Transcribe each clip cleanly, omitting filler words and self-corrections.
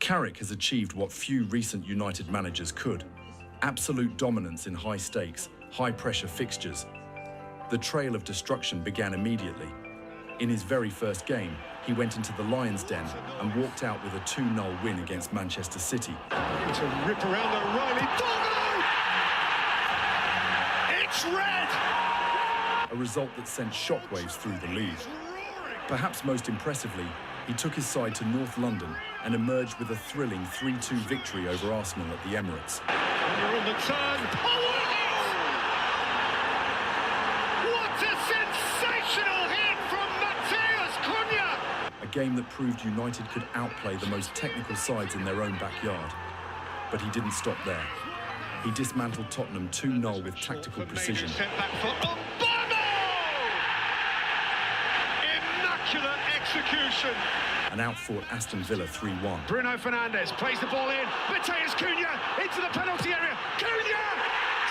Carrick has achieved what few recent United managers could: absolute dominance in high stakes, high-pressure fixtures. The trail of destruction began immediately. In his very first game, he went into the Lions' den and walked out with a 2-0 win against Manchester City. It's a rip around O'Reilly. It's red! A result that sent shockwaves through the league. Perhaps most impressively, he took his side to North London and emerged with a thrilling 3-2 victory over Arsenal at the Emirates. You're on the turn. What a sensational hit from Matheus Cunha! A game that proved United could outplay the most technical sides in their own backyard. But he didn't stop there. He dismantled Tottenham 2-0 with tactical precision. Immaculate execution. And outfought Aston Villa 3-1. Bruno Fernandes plays the ball in. Matheus Cunha into the penalty area. Cunha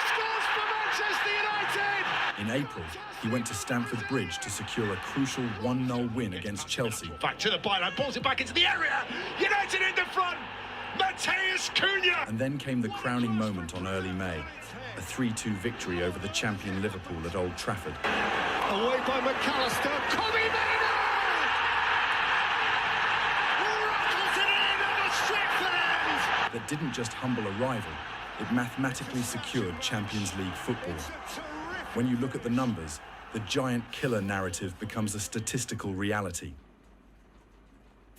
scores for Manchester United. In April, he went to Stamford Bridge to secure a crucial 1-0 win against Chelsea. Back to the byline, balls it back into the area. United in the front. Matheus Cunha! And then came the crowning moment on early May, a 3-2 victory over the champion Liverpool at Old Trafford. Away by McAllister, Kobbie Mainoo! Rattles it in on the Stretford end! That didn't just humble a rival, it mathematically secured Champions League football. When you look at the numbers, the giant killer narrative becomes a statistical reality.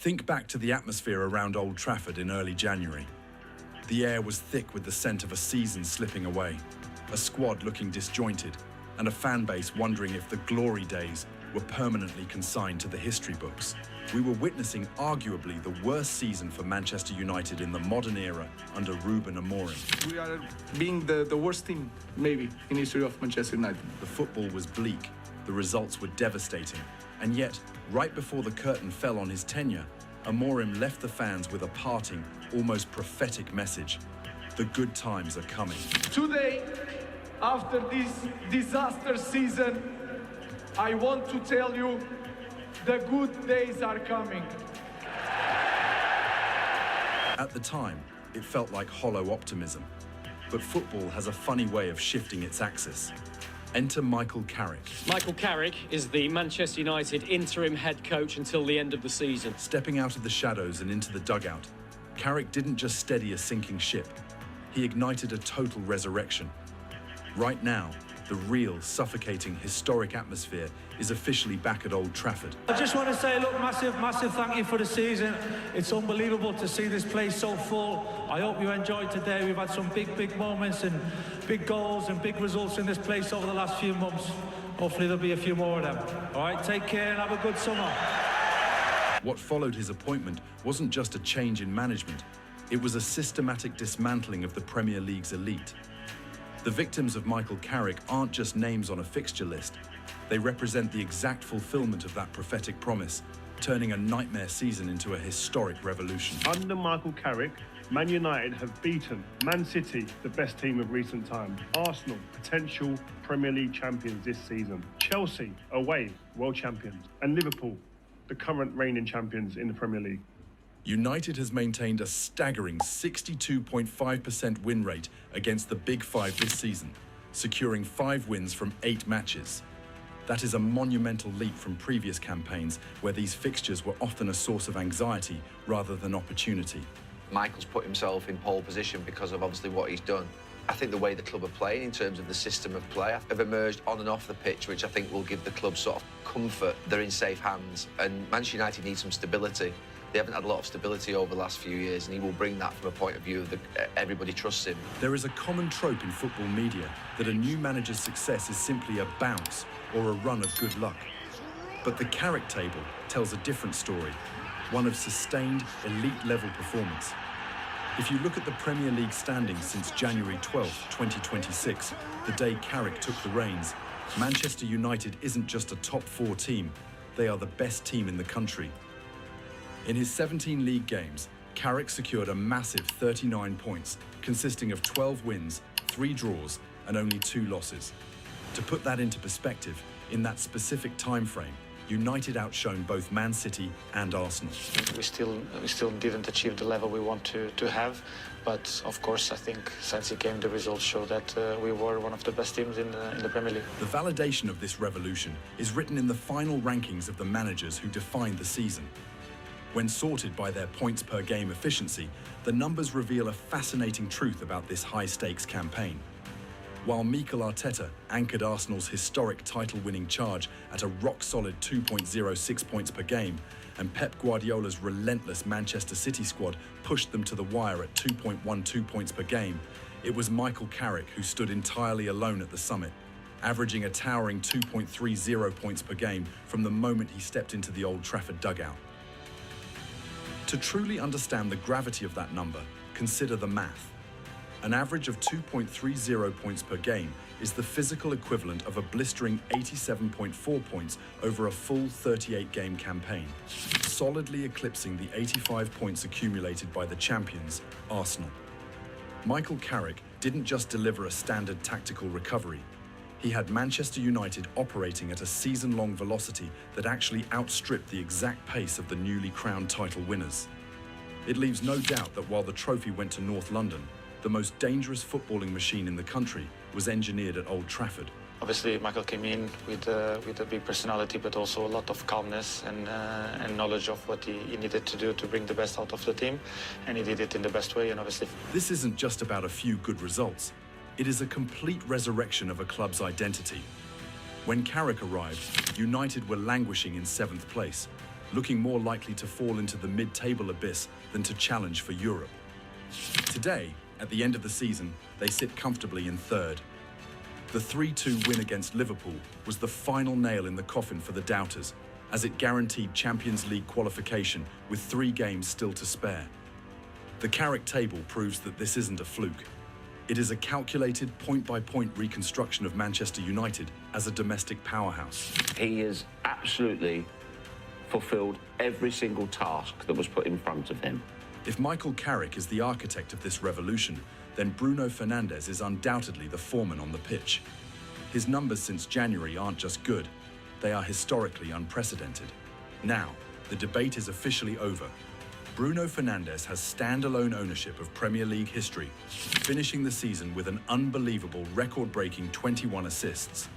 Think back to the atmosphere around Old Trafford in early January. The air was thick with the scent of a season slipping away, a squad looking disjointed, and a fan base wondering if the glory days were permanently consigned to the history books. We were witnessing arguably the worst season for Manchester United in the modern era under Ruben Amorim. We are being the worst team, maybe, in history of Manchester United. The football was bleak, the results were devastating, and yet, right before the curtain fell on his tenure, Amorim left the fans with a parting, almost prophetic message. The good times are coming. Today, after this disaster season, I want to tell you the good days are coming. At the time, it felt like hollow optimism. But football has a funny way of shifting its axis. Enter Michael Carrick. Michael Carrick is the Manchester United interim head coach until the end of the season. Stepping out of the shadows and into the dugout, Carrick didn't just steady a sinking ship. He ignited a total resurrection. Right now, the real, suffocating, historic atmosphere is officially back at Old Trafford. I just want to say, look, massive thank you for the season. It's unbelievable to see this place so full. I hope you enjoyed today. We've had some big moments and big goals and big results in this place over the last few months. Hopefully there'll be a few more of them. All right, take care and have a good summer. What followed his appointment wasn't just a change in management. It was a systematic dismantling of the Premier League's elite. The victims of Michael Carrick aren't just names on a fixture list. They represent the exact fulfillment of that prophetic promise, turning a nightmare season into a historic revolution. Under Michael Carrick, Man United have beaten Man City, the best team of recent times. Arsenal, potential Premier League champions this season. Chelsea, away, world champions. And Liverpool, the current reigning champions in the Premier League. United has maintained a staggering 62.5% win rate against the Big Five this season, securing 5 wins from 8 matches. That is a monumental leap from previous campaigns where these fixtures were often a source of anxiety rather than opportunity. Michael's put himself in pole position because of obviously what he's done. I think the way the club are playing in terms of the system of play have emerged on and off the pitch, which I think will give the club sort of comfort. They're in safe hands, and Manchester United need some stability. They haven't had a lot of stability over the last few years, and he will bring that from a point of view of everybody trusts him. There is a common trope in football media that a new manager's success is simply a bounce or a run of good luck. But the Carrick table tells a different story, one of sustained, elite-level performance. If you look at the Premier League standings since January 12, 2026, the day Carrick took the reins, Manchester United isn't just a top 4 team, they are the best team in the country. In his 17 league games, Carrick secured a massive 39 points, consisting of 12 wins, 3 draws, and only 2 losses. To put that into perspective, in that specific time frame, United outshone both Man City and Arsenal. We still didn't achieve the level we want to have, but of course I think since it came, the results show that we were one of the best teams in the Premier League. The validation of this revolution is written in the final rankings of the managers who defined the season. When sorted by their points per game efficiency, the numbers reveal a fascinating truth about this high-stakes campaign. While Mikel Arteta anchored Arsenal's historic title-winning charge at a rock-solid 2.06 points per game, and Pep Guardiola's relentless Manchester City squad pushed them to the wire at 2.12 points per game, it was Michael Carrick who stood entirely alone at the summit, averaging a towering 2.30 points per game from the moment he stepped into the Old Trafford dugout. To truly understand the gravity of that number, consider the math. An average of 2.30 points per game is the physical equivalent of a blistering 87.4 points over a full 38-game campaign, solidly eclipsing the 85 points accumulated by the champions, Arsenal. Michael Carrick didn't just deliver a standard tactical recovery. He had Manchester United operating at a season-long velocity that actually outstripped the exact pace of the newly crowned title winners. It leaves no doubt that while the trophy went to North London, the most dangerous footballing machine in the country was engineered at Old Trafford. Obviously, Michael came in with a big personality, but also a lot of calmness and knowledge of what he needed to do to bring the best out of the team, and he did it in the best way. And obviously, this isn't just about a few good results. It is a complete resurrection of a club's identity. When Carrick arrived, United were languishing in 7th place, looking more likely to fall into the mid-table abyss than to challenge for Europe. Today, at the end of the season, they sit comfortably in 3rd. The 3-2 win against Liverpool was the final nail in the coffin for the doubters, as it guaranteed Champions League qualification with 3 games still to spare. The Carrick table proves that this isn't a fluke. It is a calculated point-by-point reconstruction of Manchester United as a domestic powerhouse. He has absolutely fulfilled every single task that was put in front of him. If Michael Carrick is the architect of this revolution, then Bruno Fernandes is undoubtedly the foreman on the pitch. His numbers since January aren't just good, they are historically unprecedented. Now, the debate is officially over. Bruno Fernandes has standalone ownership of Premier League history, finishing the season with an unbelievable record-breaking 21 assists.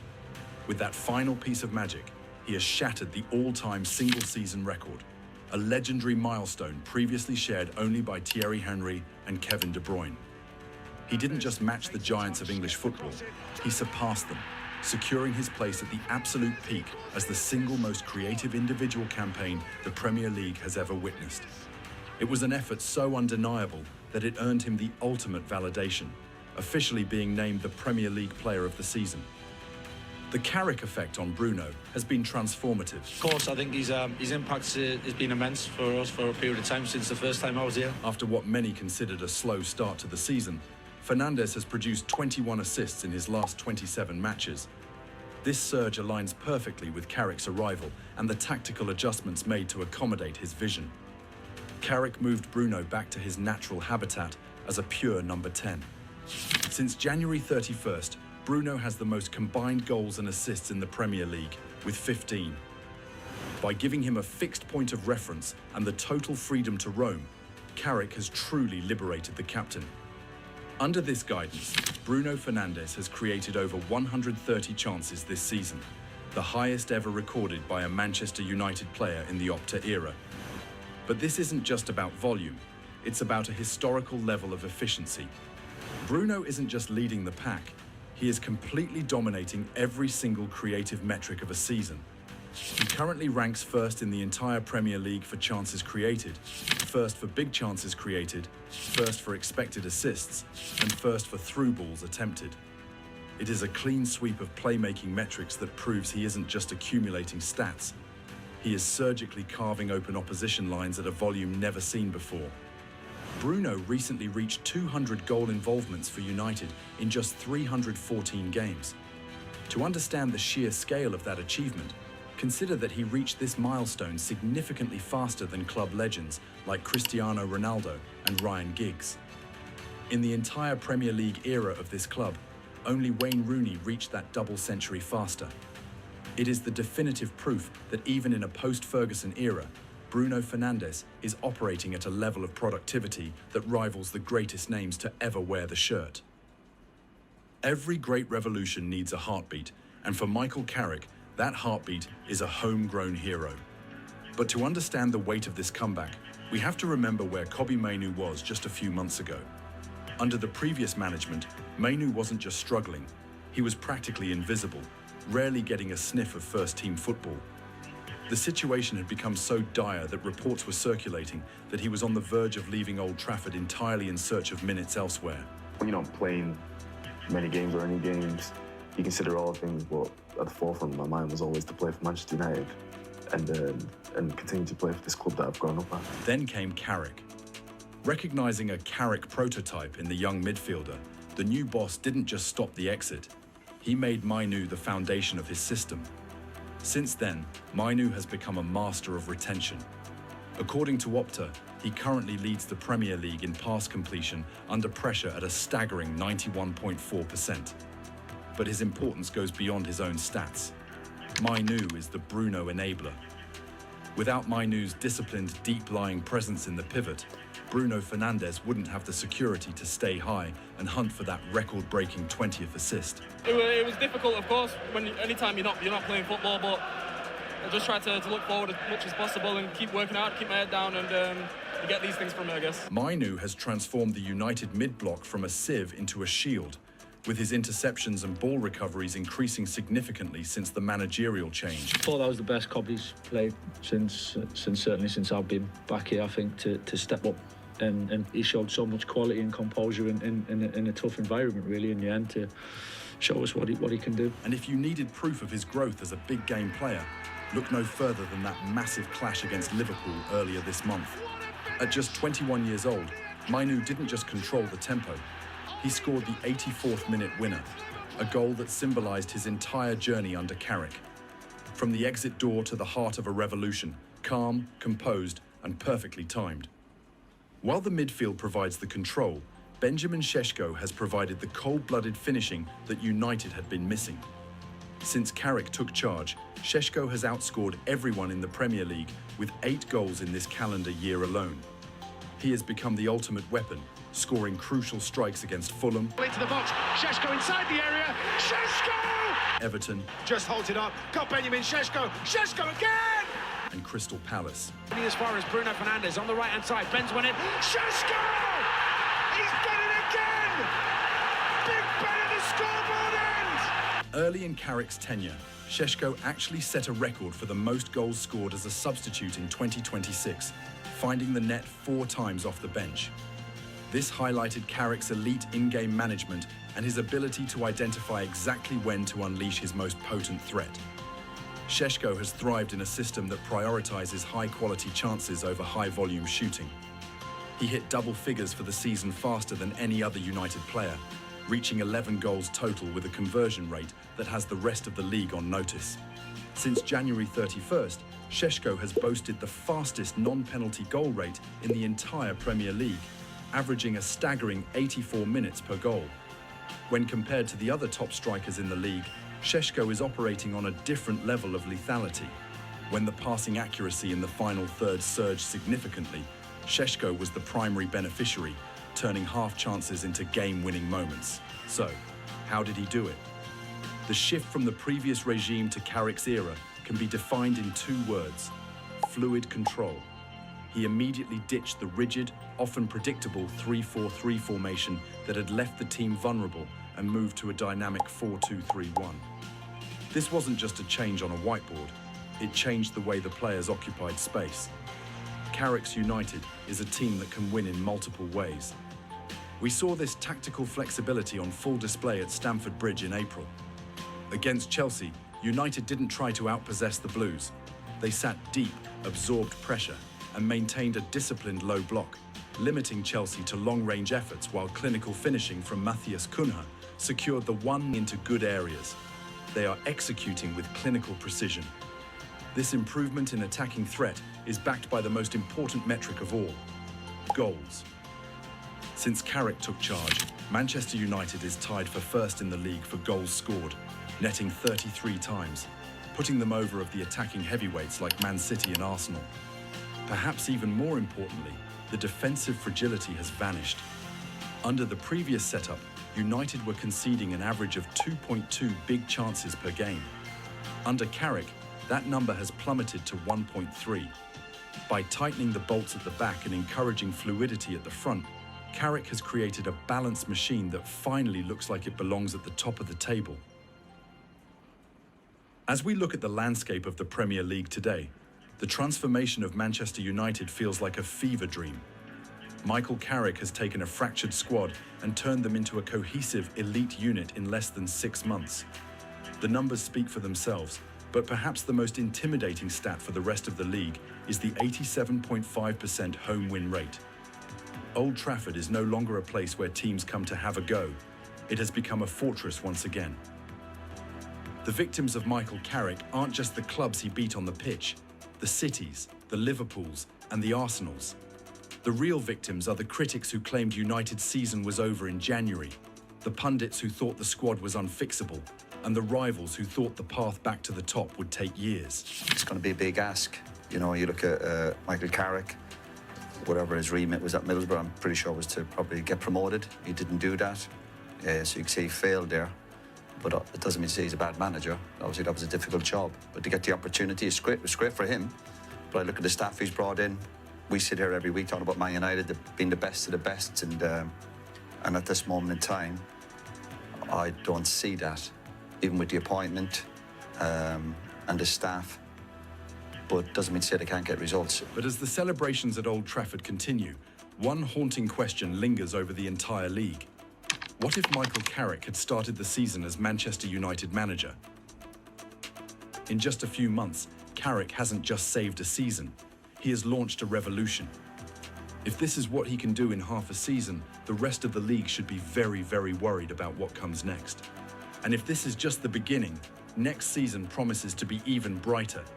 With that final piece of magic, he has shattered the all-time single-season record, a legendary milestone previously shared only by Thierry Henry and Kevin De Bruyne. He didn't just match the giants of English football, he surpassed them, securing his place at the absolute peak as the single most creative individual campaign the Premier League has ever witnessed. It was an effort so undeniable that it earned him the ultimate validation, officially being named the Premier League Player of the Season. The Carrick effect on Bruno has been transformative. Of course, I think his impact has been immense for us for a period of time since the first time I was here. After what many considered a slow start to the season, Fernandes has produced 21 assists in his last 27 matches. This surge aligns perfectly with Carrick's arrival and the tactical adjustments made to accommodate his vision. Carrick moved Bruno back to his natural habitat as a pure number 10. Since January 31st, Bruno has the most combined goals and assists in the Premier League, with 15. By giving him a fixed point of reference and the total freedom to roam, Carrick has truly liberated the captain. Under this guidance, Bruno Fernandes has created over 130 chances this season, the highest ever recorded by a Manchester United player in the Opta era. But this isn't just about volume, it's about a historical level of efficiency. Bruno isn't just leading the pack, he is completely dominating every single creative metric of a season. He currently ranks first in the entire Premier League for chances created, first for big chances created, first for expected assists, and first for through balls attempted. It is a clean sweep of playmaking metrics that proves he isn't just accumulating stats. He is surgically carving open opposition lines at a volume never seen before. Bruno recently reached 200 goal involvements for United in just 314 games. To understand the sheer scale of that achievement, consider that he reached this milestone significantly faster than club legends like Cristiano Ronaldo and Ryan Giggs. In the entire Premier League era of this club, only Wayne Rooney reached that double century faster. It is the definitive proof that even in a post-Ferguson era, Bruno Fernandes is operating at a level of productivity that rivals the greatest names to ever wear the shirt. Every great revolution needs a heartbeat, and for Michael Carrick, that heartbeat is a homegrown hero. But to understand the weight of this comeback, we have to remember where Kobbie Mainoo was just a few months ago. Under the previous management, Mainoo wasn't just struggling, he was practically invisible, rarely getting a sniff of first-team football. The situation had become so dire that reports were circulating that he was on the verge of leaving Old Trafford entirely in search of minutes elsewhere. When you're not playing many games or any games, you consider all things, but at the forefront of my mind was always to play for Manchester United and continue to play for this club that I've grown up at. Then came Carrick. Recognising a Carrick prototype in the young midfielder, the new boss didn't just stop the exit. He made Mainoo the foundation of his system. Since then, Mainoo has become a master of retention. According to Opta, he currently leads the Premier League in pass completion under pressure at a staggering 91.4%. But his importance goes beyond his own stats. Mainoo is the Bruno enabler. Without Mainoo's disciplined, deep-lying presence in the pivot, Bruno Fernandes wouldn't have the security to stay high and hunt for that record-breaking 20th assist. It was difficult, of course, anytime you're not playing football, but I just try to look forward as much as possible and keep working out, keep my head down, and get these things from it, I guess. Mainoo has transformed the United mid-block from a sieve into a shield, with his interceptions and ball recoveries increasing significantly since the managerial change. I thought that was the best Kobbie's played certainly since I've been back here, I think, to step up. And he showed so much quality and composure in a tough environment, really, in the end, to show us what he can do. And if you needed proof of his growth as a big game player, look no further than that massive clash against Liverpool earlier this month. At just 21 years old, Mainoo didn't just control the tempo. He scored the 84th minute winner, a goal that symbolised his entire journey under Carrick. From the exit door to the heart of a revolution, calm, composed, and perfectly timed. While the midfield provides the control, Benjamin Šeško has provided the cold-blooded finishing that United had been missing. Since Carrick took charge, Šeško has outscored everyone in the Premier League with 8 goals in this calendar year alone. He has become the ultimate weapon, scoring crucial strikes against Fulham, Into the box, Šeško inside the area, Šeško! Everton, Just holds it up, got Benjamin Šeško, Šeško again! and Crystal Palace. As far as Bruno Fernandes on the right-hand side, bends one in, Šeško! He's done it again! Big Ben at the scoreboard end! Early in Carrick's tenure, Šeško actually set a record for the most goals scored as a substitute in 2026, finding the net 4 times off the bench. This highlighted Carrick's elite in-game management and his ability to identify exactly when to unleash his most potent threat. Šeško has thrived in a system that prioritizes high-quality chances over high-volume shooting. He hit double figures for the season faster than any other United player, reaching 11 goals total with a conversion rate that has the rest of the league on notice. Since January 31st, Šeško has boasted the fastest non-penalty goal rate in the entire Premier League, averaging a staggering 84 minutes per goal. When compared to the other top strikers in the league, Šeško is operating on a different level of lethality. When the passing accuracy in the final third surged significantly, Šeško was the primary beneficiary, turning half chances into game-winning moments. So, how did he do it? The shift from the previous regime to Carrick's era can be defined in 2 words: fluid control. He immediately ditched the rigid, often predictable 3-4-3 formation that had left the team vulnerable and moved to a dynamic 4-2-3-1. This wasn't just a change on a whiteboard, it changed the way the players occupied space. Carrick's United is a team that can win in multiple ways. We saw this tactical flexibility on full display at Stamford Bridge in April. Against Chelsea, United didn't try to outpossess the Blues. They sat deep, absorbed pressure, and maintained a disciplined low block, limiting Chelsea to long-range efforts while clinical finishing from Matthias Cunha secured the one into good areas. They are executing with clinical precision. This improvement in attacking threat is backed by the most important metric of all: goals. Since Carrick took charge, Manchester United is tied for first in the league for goals scored, netting 33 times. putting them over of the attacking heavyweights like Man City and Arsenal. Perhaps even more importantly, the defensive fragility has vanished. Under the previous setup, United were conceding an average of 2.2 big chances per game. Under Carrick, that number has plummeted to 1.3. By tightening the bolts at the back and encouraging fluidity at the front, Carrick has created a balanced machine that finally looks like it belongs at the top of the table. As we look at the landscape of the Premier League today, the transformation of Manchester United feels like a fever dream. Michael Carrick has taken a fractured squad and turned them into a cohesive elite unit in less than 6 months. The numbers speak for themselves, but perhaps the most intimidating stat for the rest of the league is the 87.5% home win rate. Old Trafford is no longer a place where teams come to have a go. It has become a fortress once again. The victims of Michael Carrick aren't just the clubs he beat on the pitch, the cities, the Liverpools, and the Arsenals. The real victims are the critics who claimed United's season was over in January, the pundits who thought the squad was unfixable, and the rivals who thought the path back to the top would take years. It's going to be a big ask. You know, you look at Michael Carrick, whatever his remit was at Middlesbrough, I'm pretty sure was to probably get promoted. He didn't do that, so you can say he failed there. But it doesn't mean to say he's a bad manager. Obviously, that was a difficult job. But to get the opportunity, it was great for him. But I look at the staff he's brought in. We sit here every week talking about Man United being the best of the best, and at this moment in time, I don't see that, even with the appointment and the staff. But doesn't mean to say they can't get results. But as the celebrations at Old Trafford continue, one haunting question lingers over the entire league. What if Michael Carrick had started the season as Manchester United manager? In just a few months, Carrick hasn't just saved a season, he has launched a revolution. If this is what he can do in half a season, the rest of the league should be very, very worried about what comes next. And if this is just the beginning, next season promises to be even brighter.